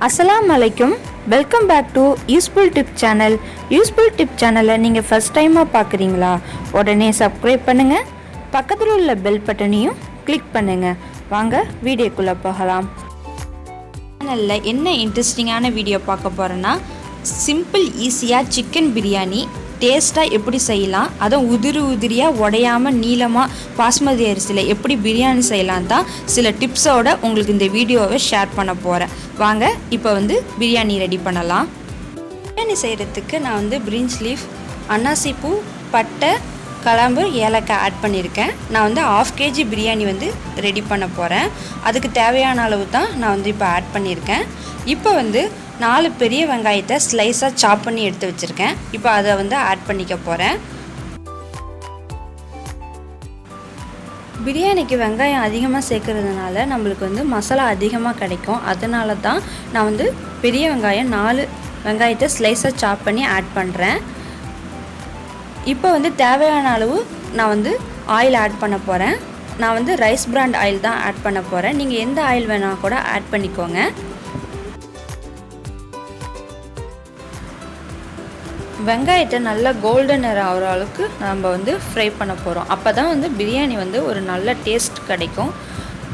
அஸ்ஸலாமு அலைக்கும். Welcome back to useful tip channel. Useful tip சேனலை நீங்கள் ஃபஸ்ட் டைமாக பார்க்குறீங்களா? உடனே சப்ஸ்கிரைப் பண்ணுங்கள், பக்கத்தில் உள்ள பெல் பட்டனையும் கிளிக் பண்ணுங்கள். வாங்க வீடியோக்குள்ளே போகலாம். சேனலில் என்ன இன்ட்ரெஸ்டிங்கான வீடியோ பார்க்க போகிறேன்னா, சிம்பிள் ஈஸியாக சிக்கன் பிரியாணி டேஸ்ட்டாக எப்படி செய்யலாம், அதுவும் உதிரியாக உடையாமல் நீளமாக பாஸ்மதி அரிசியில் எப்படி பிரியாணி செய்யலாம் தான் சில டிப்ஸோடு உங்களுக்கு இந்த வீடியோவை ஷேர் பண்ண போகிறேன். வாங்க இப்போ பிரியாணி ரெடி பண்ணலாம். பிரியாணி செய்கிறதுக்கு நான் பிரிஞ்ச் லீஃப், அன்னாசி பூ, பட்டை, கிராம்பு, ஏலக்காய் ஆட் பண்ணியிருக்கேன். நான் 1/2 kg பிரியாணி ரெடி பண்ண போகிறேன். அதுக்கு தேவையான அளவு தான் நான் இப்போ ஆட் பண்ணியிருக்கேன். இப்போ 4 பெரிய வெங்காயத்தை ஸ்லைஸாக சாப் பண்ணி எடுத்து வச்சுருக்கேன். இப்போ அதை ஆட் பண்ணிக்க போகிறேன். பிரியாணிக்கு வெங்காயம் அதிகமாக சேர்க்கறதுனால நம்மளுக்கு மசாலா அதிகமாக கிடைக்கும். அதனால தான் நான் பெரிய வெங்காயம் 4 வெங்காயத்தை ஸ்லைஸாக சாப் பண்ணி ஆட் பண்ணுறேன். இப்போ தேவையான அளவு நான் ஆயில் ஆட் பண்ண போகிறேன். நான் ரைஸ் பிராண்ட் ஆயில் தான் ஆட் பண்ண போகிறேன். நீங்கள் எந்த ஆயில் வேணால் கூட ஆட் பண்ணிக்கோங்க. வெங்காயத்தை நல்லா கோல்டன் நிறம் ஆகிற அளவுக்கு நம்ம ஃப்ரை பண்ண போகிறோம். அப்போ தான் பிரியாணி ஒரு நல்ல டேஸ்ட் கிடைக்கும்.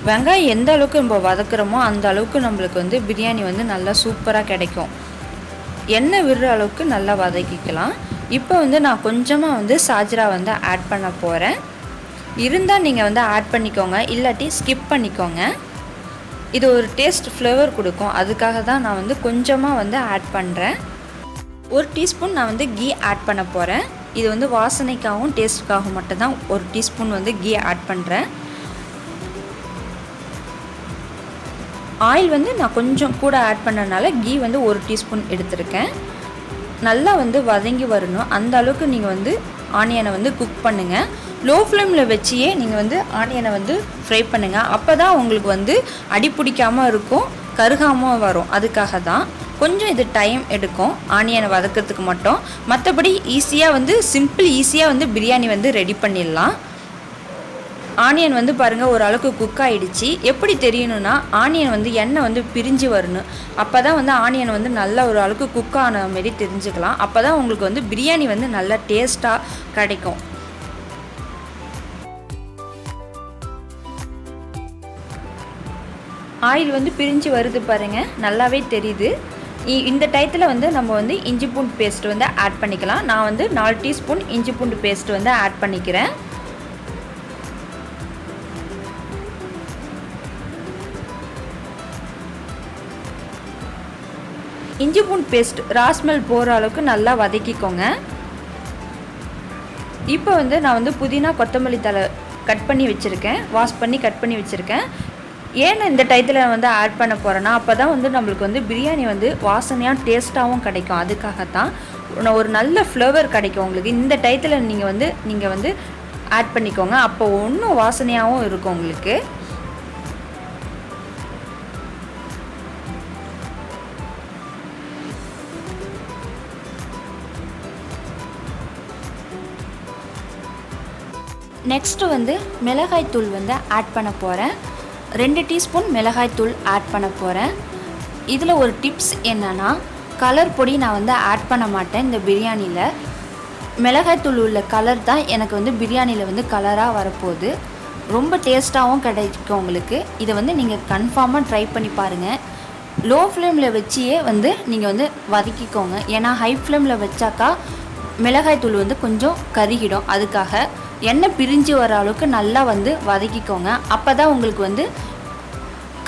வெங்காயம் எந்த அளவுக்கு நம்ம வதக்குறோமோ அந்த அளவுக்கு நம்மளுக்கு பிரியாணி நல்லா சூப்பராக கிடைக்கும். எண்ணெய் விடுற அளவுக்கு நல்லா வதக்கிக்கலாம். இப்போ நான் கொஞ்சமாக சாஜ்ரா ஆட் பண்ண போகிறேன். இருந்தால் நீங்கள் ஆட் பண்ணிக்கோங்க, இல்லாட்டி ஸ்கிப் பண்ணிக்கோங்க. இது ஒரு டேஸ்ட் ஃப்ளேவர் கொடுக்கும். அதுக்காக தான் நான் கொஞ்சமாக ஆட் பண்ணுறேன். 1 டீஸ்பூன் நான் கீ ஆட் பண்ண போகிறேன். இது வாசனைக்காகவும் டேஸ்ட்டுக்காகவும் மட்டும்தான் 1 டீஸ்பூன் கீ ஆட் பண்ணுறேன். ஆயில் நான் கொஞ்சம் கூட ஆட் பண்ணனால கீ 1 டீஸ்பூன் எடுத்திருக்கேன். நல்லா வதங்கி வரணும். அந்த அளவுக்கு நீங்கள் ஆனியனை குக் பண்ணுங்கள். லோ ஃப்ளேமில் வச்சியே நீங்கள் ஆனியனை ஃப்ரை பண்ணுங்கள். அப்போ தான் உங்களுக்கு அடி பிடிக்காமல் இருக்கும், கருகாமல் வரும். அதுக்காக தான் கொஞ்சம் இது டைம் எடுக்கும் ஆனியனை வதக்கிறதுக்கு மட்டும். மற்றபடி ஈஸியாக சிம்பிள் ஈஸியாக பிரியாணி ரெடி பண்ணிடலாம். ஆனியன் பாருங்கள் ஓரளவுக்கு குக் ஆகிடுச்சு. எப்படி தெரியணும்னா ஆனியன் எண்ணெய் பிரிஞ்சு வரணும். அப்போ தான் ஆனியன் நல்லா ஒரு அளவுக்கு குக் ஆன மாரி தெரிஞ்சுக்கலாம். அப்போ தான் உங்களுக்கு பிரியாணி நல்லா டேஸ்ட்டாக கிடைக்கும். ஆயில் பிரிஞ்சு வருது பாருங்கள், நல்லாவே தெரியுது. இந்த டயத்தில் நம்ம இஞ்சி பூண்டு பேஸ்ட் ஆட் பண்ணிக்கலாம். நான் 4 டீஸ்பூன் இஞ்சி பூண்டு பேஸ்ட் ஆட் பண்ணிக்கிறேன். இஞ்சி பூண்டு பேஸ்ட் ராஸ்மெல் போகிற அளவுக்கு நல்லா வதக்கிக்கோங்க. இப்போ நான் புதினா கொத்தமல்லி தழை கட் பண்ணி வச்சுருக்கேன், வாஷ் பண்ணி கட் பண்ணி வச்சுருக்கேன். ஏன்னா இந்த டயத்தில் ஆட் பண்ண போகிறேன்னா அப்போ தான் நம்மளுக்கு பிரியாணி வாசனையாக டேஸ்ட்டாகவும் கிடைக்கும். அதுக்காகத்தான் ஒரு நல்ல ஃப்ளேவர் கிடைக்கும் உங்களுக்கு. இந்த டயத்தில் நீங்கள் ஆட் பண்ணிக்கோங்க. அப்போ இன்னும் வாசனையாகவும் இருக்கும் உங்களுக்கு. நெக்ஸ்ட்டு மிளகாய் தூள் ஆட் பண்ண போகிறேன். 2 டீஸ்பூன் மிளகாய் தூள் ஆட் பண்ண போகிறேன். இதில் ஒரு டிப்ஸ் என்னென்னா, கலர் பொடி நான் ஆட் பண்ண மாட்டேன். இந்த பிரியாணியில் மிளகாய் தூள் உள்ள கலர் தான் எனக்கு பிரியாணியில் கலராக வரப்போகுது. ரொம்ப டேஸ்ட்டாகவும் கிடைக்கும் உங்களுக்கு. இதை நீங்கள் கன்ஃபார்மாக ட்ரை பண்ணி பாருங்கள். லோ ஃப்ளேமில் வச்சியே நீங்கள் வதக்கிக்கோங்க. ஏன்னா ஹை ஃப்ளேமில் வச்சாக்கா மிளகாய் தூள் கொஞ்சம் கருகிடும். அதுக்காக எண்ணெய் பிரிஞ்சு வர அளவுக்கு நல்லா வதக்கிக்கோங்க. அப்போ தான் உங்களுக்கு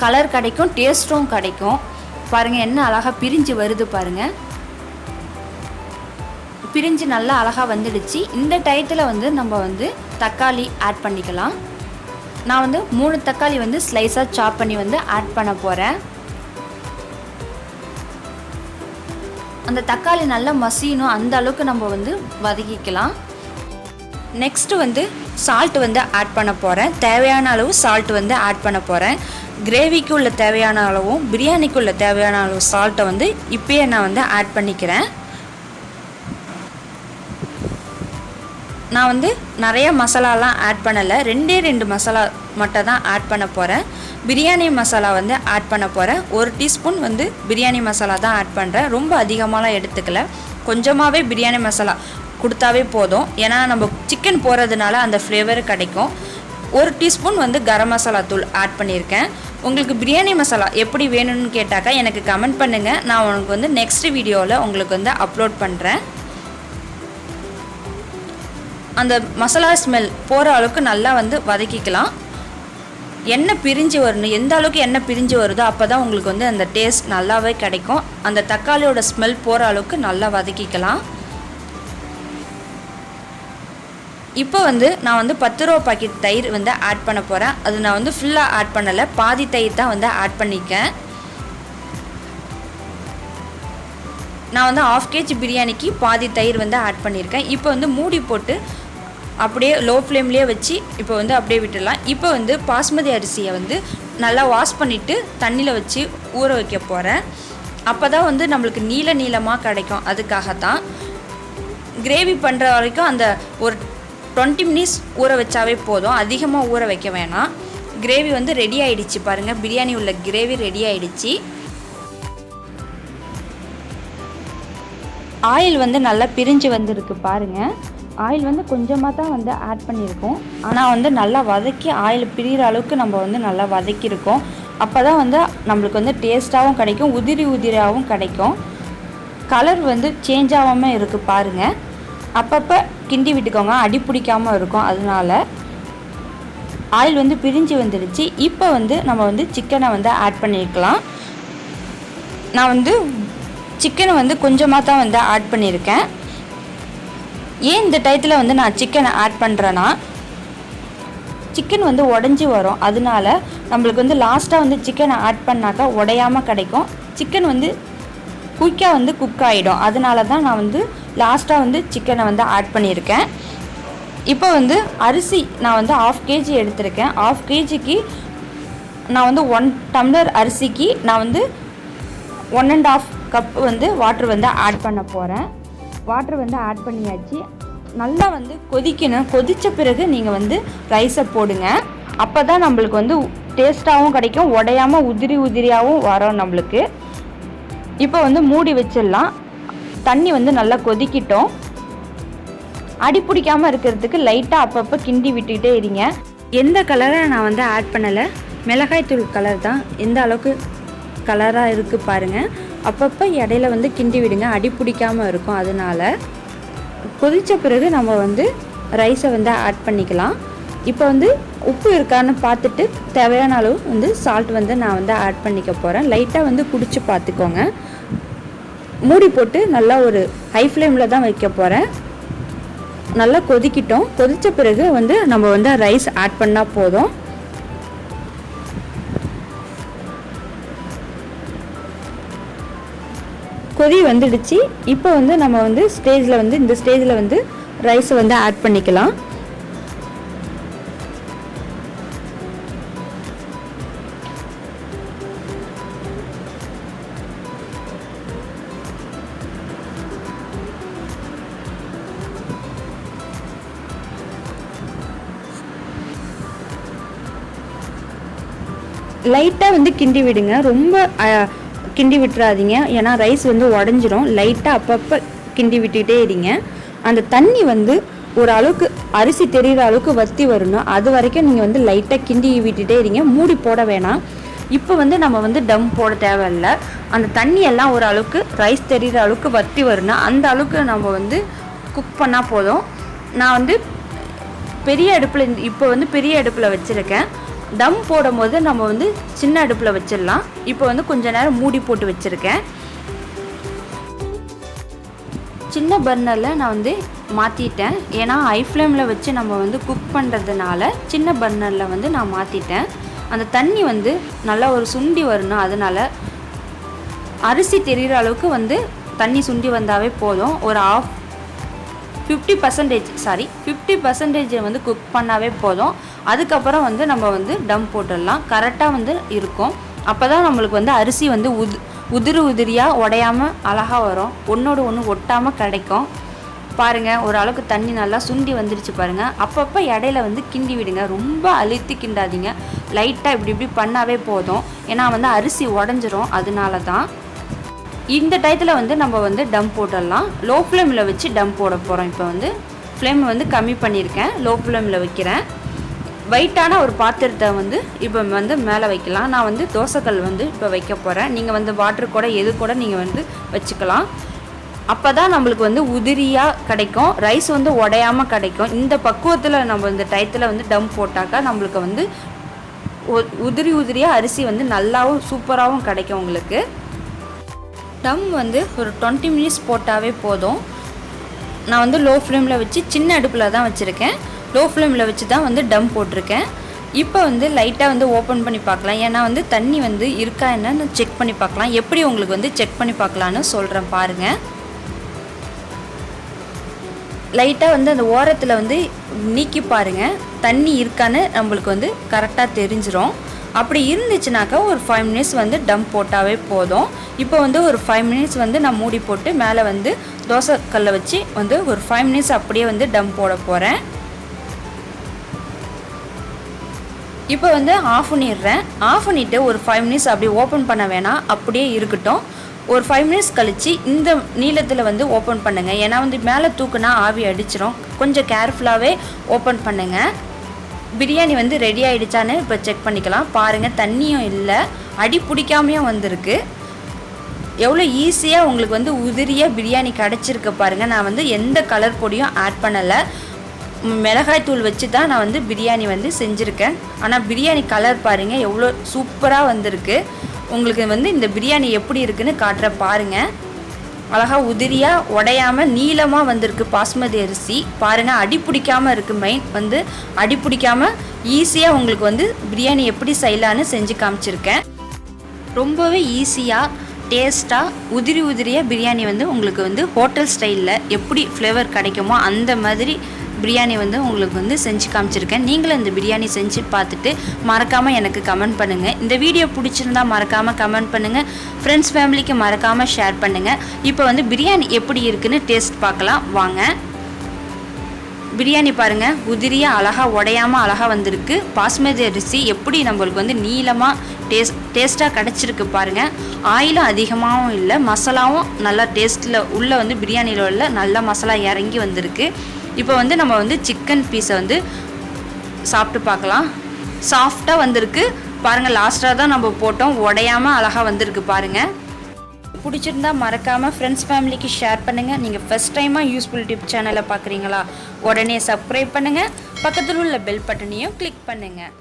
கலர் கிடைக்கும், டேஸ்ட்டும் கிடைக்கும். பாருங்கள் எண்ணெய் அழகாக பிரிஞ்சு வருது பாருங்கள். பிரிஞ்சு நல்லா அழகாக வந்துடுச்சு. இந்த டயத்தில் நம்ம தக்காளி ஆட் பண்ணிக்கலாம். நான் 3 தக்காளி ஸ்லைஸாக சாப் பண்ணி ஆட் பண்ண போகிறேன். அந்த தக்காளி நல்லா மசியணும், அந்த அளவுக்கு நம்ம வதக்கிக்கலாம். நெக்ஸ்ட்டு சால்ட் ஆட் பண்ண போகிறேன். தேவையான அளவு சால்ட் ஆட் பண்ண போகிறேன். கிரேவிக்கு உள்ள தேவையான அளவும் பிரியாணிக்கு உள்ள தேவையான அளவு சால்ட்டை இப்போயே நான் ஆட் பண்ணிக்கிறேன். நான் வந்து நிறைய மசாலாலாம் ஆட் பண்ணலை, 2 மசாலா மட்டும் தான் ஆட் பண்ண போகிறேன். பிரியாணி மசாலா வந்து ஆட் பண்ண போகிறேன். 1 டீஸ்பூன் வந்து பிரியாணி மசாலா தான் ஆட் பண்ணுறேன். ரொம்ப அதிகமாகலாம் எடுத்துக்கல, கொஞ்சமாகவே பிரியாணி மசாலா கொடுத்தாவே போதும். ஏன்னா நம்ம சிக்கன் போடுறதுனால அந்த ஃப்ளேவர் கிடைக்கும். 1 டீஸ்பூன் வந்து கரம் மசாலா தூள் ஆட் பண்ணியிருக்கேன். உங்களுக்கு பிரியாணி மசாலா எப்படி வேணும்னு கேட்டாக்கா எனக்கு கமெண்ட் பண்ணுங்கள். நான் உங்களுக்கு வந்து நெக்ஸ்ட் வீடியோவில் உங்களுக்கு வந்து அப்லோட் பண்ணுறேன். அந்த மசாலா ஸ்மெல் போகிற அளவுக்கு நல்லா வந்து வதக்கிக்கலாம். எண்ணெய் பிரிஞ்சு வரணும், எந்த அளவுக்கு எண்ணெய் பிரிஞ்சு வருதோ அப்போ தான் உங்களுக்கு வந்து அந்த டேஸ்ட் நல்லாவே கிடைக்கும். அந்த தக்காளியோட ஸ்மெல் போகிற அளவுக்கு நல்லா வதக்கிக்கலாம். இப்போ வந்து நான் வந்து 10 ரூபா பாக்கெட் தயிர் வந்து ஆட் பண்ண போகிறேன். அது நான் வந்து ஃபுல்லாக ஆட் பண்ணலை, பாதி தயிர் தான் வந்து ஆட் பண்ணிக்கேன். நான் வந்து 1/2 kg பிரியாணிக்கு பாதி தயிர் வந்து ஆட் பண்ணியிருக்கேன். இப்போ வந்து மூடி போட்டு அப்படியே லோ ஃப்ளேம்லேயே வச்சு இப்போ வந்து அப்படியே விட்டுடலாம். இப்போ வந்து பாஸ்மதி அரிசியை வந்து நல்லா வாஷ் பண்ணிவிட்டு தண்ணியில் வச்சு ஊற வைக்க போகிறேன். அப்போ தான் வந்து நம்மளுக்கு நீளமாக கிடைக்கும். அதுக்காகத்தான் கிரேவி பண்ணுற வரைக்கும் அந்த ஒரு 20 மினிட்ஸ் ஊற வச்சாவே போதும், அதிகமாக ஊற வைக்க வேணாம். கிரேவி வந்து ரெடி ஆகிடுச்சு பாருங்கள், பிரியாணி உள்ள கிரேவி ரெடி ஆகிடுச்சு. ஆயில் வந்து நல்லா பிரிஞ்சு வந்துருக்கு பாருங்கள். ஆயில் வந்து கொஞ்சமாக தான் வந்து ஆட் பண்ணியிருக்கோம், ஆனால் வந்து நல்லா வதக்கி ஆயில் பிரிகிற அளவுக்கு நம்ம வந்து நல்லா வதக்கியிருக்கோம். அப்போ தான் வந்து நம்மளுக்கு வந்து டேஸ்ட்டாகவும் கிடைக்கும், உதிரியாகவும் கிடைக்கும். கலர் வந்து சேஞ்ச் ஆகாமல் இருக்குது பாருங்கள். அப்பப்போ கிண்டி விட்டுக்கோங்க, அடி பிடிக்காமல் இருக்கும். அதனால ஆயில் வந்து பிரிஞ்சு வந்துடுச்சு. இப்போ வந்து நம்ம வந்து சிக்கனை வந்து ஆட் பண்ணியிருக்கலாம். நான் வந்து சிக்கனை வந்து கொஞ்சமாக தான் வந்து ஆட் பண்ணியிருக்கேன். ஏன் இந்த டயத்தில் வந்து நான் சிக்கனை ஆட் பண்ணுறேன்னா, சிக்கன் வந்து உடஞ்சி வரும். அதனால நம்மளுக்கு வந்து லாஸ்ட்டாக வந்து சிக்கனை ஆட் பண்ணாக்கா உடையாமல் கிடைக்கும். சிக்கன் வந்து குயிக்காக வந்து குக் ஆகிடும். அதனால தான் நான் வந்து லாஸ்ட்டாக வந்து சிக்கனை வந்து ஆட் பண்ணியிருக்கேன். இப்போ வந்து அரிசி நான் வந்து 1/2 kg எடுத்திருக்கேன். 1/2 kgக்கு நான் வந்து 1 டம்ளர் அரிசிக்கு நான் வந்து 1.5 கப் வந்து வாட்டர் வந்து ஆட் பண்ண போகிறேன். வாட்டர் வந்து ஆட் பண்ணியாச்சு. நல்லா வந்து கொதிக்கணும். கொதித்த பிறகு நீங்கள் வந்து ரைஸை போடுங்க. அப்போ தான் நம்மளுக்கு வந்து டேஸ்ட்டாகவும் கிடைக்கும், உடையாமல் உதிரியாகவும் வரும் நம்மளுக்கு. இப்போ வந்து மூடி வச்சிடலாம். தண்ணி வந்து நல்லா கொதிக்கிட்டோம். அடி பிடிக்காமல் இருக்கிறதுக்கு லைட்டாக அப்பப்போ கிண்டி விட்டுக்கிட்டே இருங்க. எந்த கலரை நான் வந்து ஆட் பண்ணலை, மிளகாய்த்தூள் கலர் தான். எந்த அளவுக்கு கலராக இருக்குது பாருங்கள். அப்பப்போ இடையில வந்து கிண்டி விடுங்க, அடி பிடிக்காமல் இருக்கும். அதனால கொதித்த பிறகு நம்ம வந்து ரைஸை வந்து ஆட் பண்ணிக்கலாம். இப்போ வந்து உப்பு இருக்கான்னு பார்த்துட்டு தேவையான அளவு வந்து சால்ட் வந்து நான் வந்து ஆட் பண்ணிக்க போகிறேன். லைட்டாக வந்து குடிச்சு பார்த்துக்கோங்க. மூடி போட்டு நல்லா ஒரு ஹை ஃப்ளேமில் தான் வைக்க போகிறேன். நல்லா கொதிக்கிட்டோம். கொதித்த பிறகு வந்து நம்ம வந்து ரைஸ் ஆட் பண்ணால் போதும். கொதி வந்துடுச்சு. இப்போ வந்து நம்ம வந்து இந்த ஸ்டேஜில் வந்து ரைஸை வந்து ஆட் பண்ணிக்கலாம். லைட்டாக வந்து கிண்டி விடுங்க, ரொம்ப கிண்டி விட்டுறாதீங்க. ஏன்னா ரைஸ் வந்து உடஞ்சிரும். லைட்டாக அப்பப்போ கிண்டி விட்டுகிட்டே இருங்க. அந்த தண்ணி வந்து ஒரு அளவுக்கு அரிசி தெரிகிற அளவுக்கு வற்றி வரணும். அது வரைக்கும் நீங்கள் வந்து லைட்டாக கிண்டி விட்டுகிட்டே இருங்க. மூடி போட வேணாம். இப்போ வந்து நம்ம வந்து டம் போட தேவையில்லை. அந்த தண்ணி எல்லாம் ஒரு அளவுக்கு ரைஸ் தெரிகிற அளவுக்கு வற்றி வரணும். அந்த அளவுக்கு நம்ம வந்து குக் பண்ணால் போதும். நான் வந்து இப்போ வந்து பெரிய அடுப்பில் வச்சுருக்கேன். டம் போடும்போது நம்ம வந்து சின்ன அடுப்பில் வச்சிடலாம். இப்போ வந்து கொஞ்ச நேரம் மூடி போட்டு வச்சுருக்கேன். சின்ன பர்னரில் நான் வந்து மாற்றிட்டேன். ஏன்னா ஹை ஃப்ளேமில் வச்சு நம்ம வந்து குக் பண்ணுறதுனால சின்ன பர்னரில் வந்து நான் மாற்றிட்டேன். அந்த தண்ணி வந்து நல்லா ஒரு சுண்டி வரணும். அதனால் அரிசி தெரிகிற அளவுக்கு வந்து தண்ணி சுண்டி வந்தாவே போதும். ஒரு 50% வந்து குக் பண்ணாவே போதும். அதுக்கப்புறம் வந்து நம்ம வந்து டம் போட்டுடலாம். கரெக்டாக வந்து இருக்கும். அப்போ தான் நம்மளுக்கு வந்து அரிசி வந்து உதிரியாக உடையாமல் அழகாக வரும். ஒன்றோடு ஒன்று ஒட்டாமல் கிடைக்கும். பாருங்கள் ஓரளவுக்கு தண்ணி நல்லா சுண்டி வந்துடுச்சு பாருங்கள். அப்பப்போ இடையில வந்து கிண்டி விடுங்க, ரொம்ப அழுத்தி கிண்டாதீங்க, லைட்டாக இப்படி பண்ணாவே போதும். ஏன்னா வந்து அரிசி உடஞ்சிரும், அதனால தான். இந்த டயத்தில் வந்து நம்ம வந்து டம் போட்டுடலாம். லோ ஃப்ளேமில் வச்சு டம் போட போகிறோம். இப்போ வந்து ஃப்ளேம் வந்து கம்மி பண்ணியிருக்கேன், லோ ஃப்ளேமில் வைக்கிறேன். வெயிட்டான ஒரு பாத்திரத்தை வந்து இப்போ வந்து மேலே வைக்கலாம். நான் வந்து தோசைக்கல் வந்து இப்போ வைக்க போகிறேன். நீங்கள் வந்து வாட்டர் கூட எது கூட நீங்கள் வந்து வச்சுக்கலாம். அப்போ தான் நம்மளுக்கு வந்து உதிரியாக கிடைக்கும், ரைஸ் வந்து உடையாமல் கிடைக்கும். இந்த பக்குவத்தில் நம்ம இந்த டயத்தில் வந்து டம் போட்டாக்கா நம்மளுக்கு வந்து உதிரியாக அரிசி வந்து நல்லாவும் சூப்பராகவும் கிடைக்கும் உங்களுக்கு. டம் வந்து ஒரு 20 மினிட்ஸ் போட்டாவே போதும். நான் வந்து லோ ஃப்ளேமில் வச்சு சின்ன அடுப்பில் தான் வச்சுருக்கேன். லோ ஃப்ளேமில் வச்சு தான் வந்து டம் போட்டிருக்கேன். இப்போ வந்து லைட்டாக வந்து ஓப்பன் பண்ணி பார்க்கலாம். ஏன்னா வந்து தண்ணி வந்து இருக்கா என்னன்னு செக் பண்ணி பார்க்கலாம். எப்படி உங்களுக்கு வந்து செக் பண்ணி பார்க்கலான்னு சொல்கிறேன் பாருங்கள். லைட்டாக வந்து அந்த ஓரத்தில் வந்து நீக்கி பாருங்கள், தண்ணி இருக்கான்னு நம்மளுக்கு வந்து கரெக்டாக தெரிஞ்சிடும். அப்படி இருந்துச்சுனாக்கா ஒரு 5 மினிட்ஸ் வந்து டம் போட்டாவே போதும். இப்போ வந்து ஒரு 5 மினிட்ஸ் வந்து நான் மூடி போட்டு மேலே வந்து தோசை கல்லை வச்சு வந்து ஒரு 5 மினிட்ஸ் அப்படியே வந்து டம் போட போகிறேன். இப்போ வந்து ஆஃப் பண்ணிடுறேன். ஆஃப் பண்ணிவிட்டு ஒரு 5 மினிட்ஸ் அப்படியே ஓப்பன் பண்ண வேணாம், அப்படியே இருக்கட்டும். ஒரு 5 மினிட்ஸ் கழித்து இந்த நீளத்தில் வந்து ஓப்பன் பண்ணுங்கள். ஏன்னா வந்து மேலே தூக்குனா ஆவி அடிச்சிடும், கொஞ்சம் கேர்ஃபுல்லாகவே ஓப்பன் பண்ணுங்கள். பிரியாணி வந்து ரெடி ஆகிடுச்சான்னு இப்போ செக் பண்ணிக்கலாம். பாருங்கள், தண்ணியும் இல்லை, அடி பிடிக்காமையும் வந்திருக்கு. எவ்வளோ ஈஸியாக உங்களுக்கு வந்து உதிரியாக பிரியாணி கிடச்சிருக்கு பாருங்கள். நான் வந்து எந்த கலர் பொடியும் ஆட் பண்ணலை, மிளகாய் தூள் வச்சு தான் நான் வந்து பிரியாணி வந்து செஞ்சுருக்கேன். ஆனால் பிரியாணி கலர் பாருங்கள் எவ்வளோ சூப்பராக வந்திருக்கு. உங்களுக்கு வந்து இந்த பிரியாணி எப்படி இருக்குன்னு காட்டுற பாருங்கள். அழகாக உதிரியாக உடையாமல் நீளமாக வந்திருக்கு பாஸ்மதி அரிசி. பாருங்கள், அடி பிடிக்காமல் இருக்குது. மெயின் வந்து அடி பிடிக்காமல் ஈஸியாக உங்களுக்கு வந்து பிரியாணி எப்படி செய்யலான்னு செஞ்சு காமிச்சிருக்கேன். ரொம்பவே ஈஸியாக டேஸ்ட்டாக உதிரியாக பிரியாணி வந்து உங்களுக்கு வந்து ஹோட்டல் ஸ்டைலில் எப்படி ஃப்ளேவர் கிடைக்குமோ அந்த மாதிரி பிரியாணி வந்து உங்களுக்கு வந்து செஞ்சு காமிச்சிருக்கேன். நீங்களும் இந்த பிரியாணி செஞ்சு பார்த்துட்டு மறக்காமல் எனக்கு கமெண்ட் பண்ணுங்கள். இந்த வீடியோ பிடிச்சிருந்தா மறக்காமல் கமெண்ட் பண்ணுங்கள். ஃப்ரெண்ட்ஸ் ஃபேமிலிக்கு மறக்காமல் ஷேர் பண்ணுங்கள். இப்போ வந்து பிரியாணி எப்படி இருக்குன்னு டேஸ்ட் பார்க்கலாம் வாங்க. பிரியாணி பாருங்கள், உதிரியாக அழகாக உடையாமல் அழகாக வந்திருக்கு. பாஸ்மதி அரிசி எப்படி நம்மளுக்கு வந்து நீளமாக டேஸ்ட்டாக கிடச்சிருக்கு பாருங்கள். ஆயிலும் அதிகமாகவும் இல்லை, மசாலாவும் நல்லா டேஸ்ட்டில் உள்ளே வந்து பிரியாணியில் உள்ள நல்ல மசாலா இறங்கி வந்திருக்கு. இப்போ வந்து நம்ம வந்து சிக்கன் பீஸை வந்து சாப்பிட்டு பார்க்கலாம். சாஃப்டாக வந்திருக்கு பாருங்கள். லாஸ்ட்டாக தான் நம்ம போட்டோம், உடையாமல் அழகாக வந்திருக்கு பாருங்கள். பிடிச்சிருந்தா மறக்காமல் ஃப்ரெண்ட்ஸ் ஃபேமிலிக்கு ஷேர் பண்ணுங்கள். நீங்கள் ஃபஸ்ட் டைமாக யூஸ்ஃபுல் டிப் சேனலை பார்க்குறீங்களா, உடனே சப்ஸ்கிரைப் பண்ணுங்கள். பக்கத்தில் உள்ள பெல் பட்டனையும் கிளிக் பண்ணுங்கள்.